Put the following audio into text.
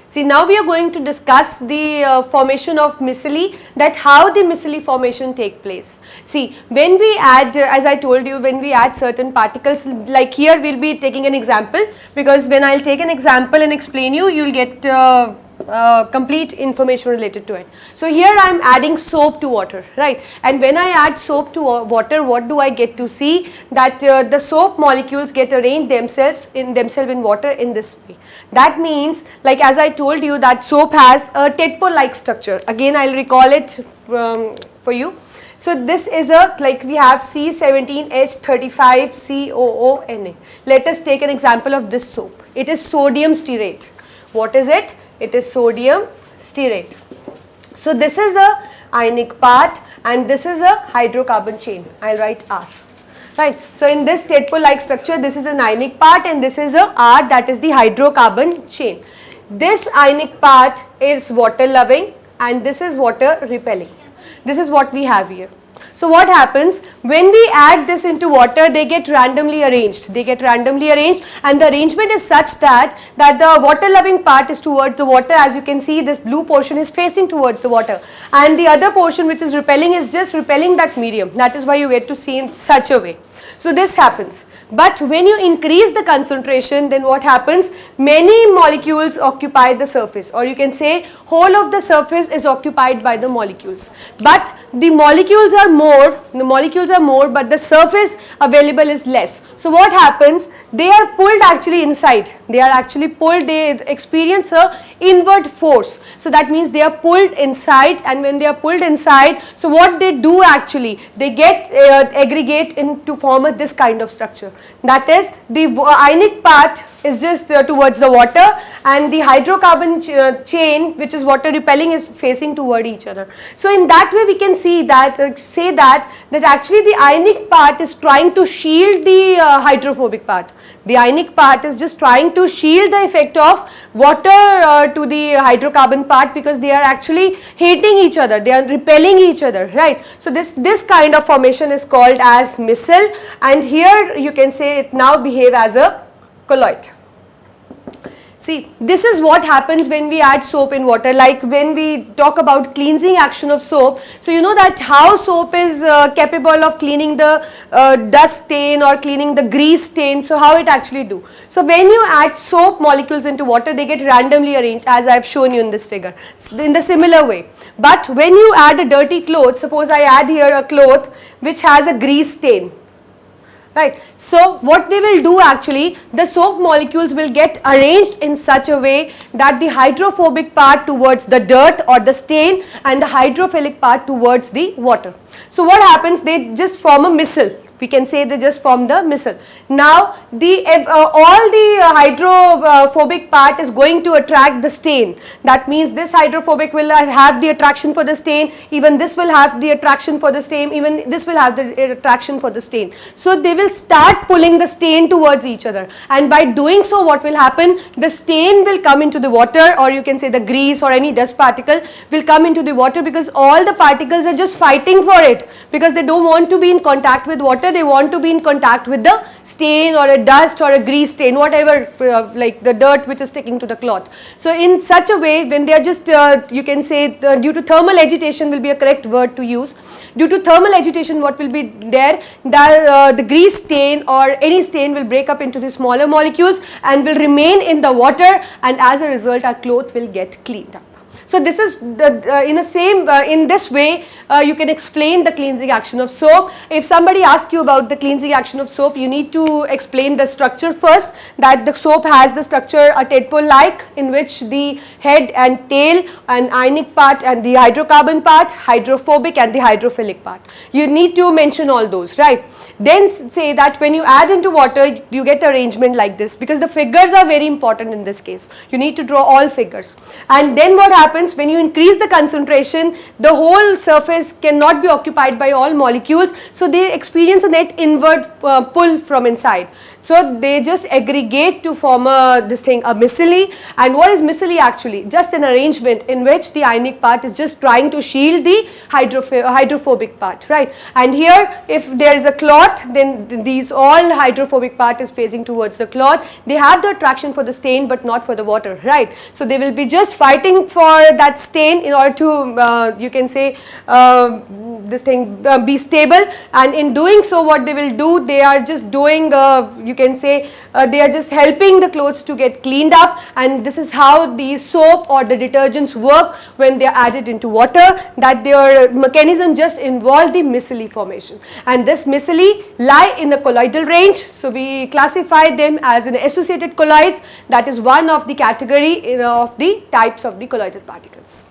See, now we are going to discuss the formation of micelle, that how the micelle formation take place. See, when we add, as I told you, when we add certain particles, like here we will be taking an example, because when I will take an example and explain you, you will get complete information related to it. So here I am adding soap to water, right? And when I add soap to water, what do I get to see? That the soap molecules get arranged themselves in water in this way. That means, like as I told you, that soap has a tadpole-like structure. Again, I will recall it for you. So this is a, like we have C17H35COONA. Let us take an example of this soap. It is sodium stearate. What is it? It is sodium stearate. So this is a ionic part and this is a hydrocarbon chain. I will write R. Right. So in this tadpole-like structure, this is an ionic part and this is a R, that is the hydrocarbon chain. This ionic part is water loving and this is water repelling. This is what we have here. So what happens when we add this into water, they get randomly arranged. They get randomly arranged and the arrangement is such that the water loving part is towards the water. As you can see, this blue portion is facing towards the water and the other portion which is repelling is just repelling that medium. That is why you get to see in such a way. So this happens. But when you increase the concentration, then what happens? Many molecules occupy the surface, or you can say whole of the surface is occupied by the molecules. But the molecules are more, but the surface available is less. So what happens? They are pulled actually inside. They are actually pulled, they experience a inward force. So that means they are pulled inside, and when they are pulled inside, so what they do actually, they get aggregate to form this kind of structure. That is, the ionic part is just towards the water and the hydrocarbon chain, which is water repelling, is facing toward each other. So in that way we can see that, say that actually the ionic part is trying to shield the hydrophobic part. The ionic part is just trying to shield the effect of water to the hydrocarbon part, because they are actually hating each other, they are repelling each other, right? So this kind of formation is called as micelle, and here you can say it now behave as a colloid. See, this is what happens when we add soap in water, like when we talk about cleansing action of soap. So you know that how soap is capable of cleaning the dust stain or cleaning the grease stain. So how it actually do? So when you add soap molecules into water, they get randomly arranged, as I have shown you in this figure, in the similar way. But when you add a dirty cloth, suppose I add here a cloth which has a grease stain. Right. So what they will do actually, the soap molecules will get arranged in such a way that the hydrophobic part towards the dirt or the stain and the hydrophilic part towards the water. So what happens, they just form a micelle. We can say they just form the micelle. Now all the hydrophobic part is going to attract the stain. That means this hydrophobic will have the attraction for the stain, even this will have the attraction for the stain, even this will have the attraction for the stain. So they will start pulling the stain towards each other, and by doing so what will happen, the stain will come into the water, or you can say the grease or any dust particle will come into the water, because all the particles are just fighting for it, because they don't want to be in contact with water, they want to be in contact with the stain or a dust or a grease stain, whatever, like the dirt which is sticking to the cloth. So in such a way, when they are just you can say due to thermal agitation will be a correct word to use. Due to thermal agitation, what will be there, the grease stain or any stain will break up into the smaller molecules and will remain in the water, and as a result our cloth will get cleaned up. So this is in this way you can explain the cleansing action of soap. If somebody asks you about the cleansing action of soap, you need to explain the structure first, that the soap has the structure a tadpole-like, in which the head and tail and ionic part and the hydrocarbon part, hydrophobic and the hydrophilic part. You need to mention all those, right? Then say that when you add into water, you get arrangement like this, because the figures are very important in this case. You need to draw all figures. And then what happens, when you increase the concentration, the whole surface cannot be occupied by all molecules, so they experience a net inward pull from inside. So they just aggregate to form a micelle. And what is micelle actually? Just an arrangement in which the ionic part is just trying to shield the hydrophobic part, right? And here, if there is a cloth, then these all hydrophobic part is facing towards the cloth. They have the attraction for the stain but not for the water, right? So they will be just fighting for that stain in order to you can say be stable, and in doing so what they will do, they are just doing you can say they are just helping the clothes to get cleaned up. And this is how the soap or the detergents work when they are added into water, that their mechanism just involve the micelle formation, and this micelle lie in the colloidal range. So we classify them as an associated colloids. That is one of the category of the types of the colloidal particles.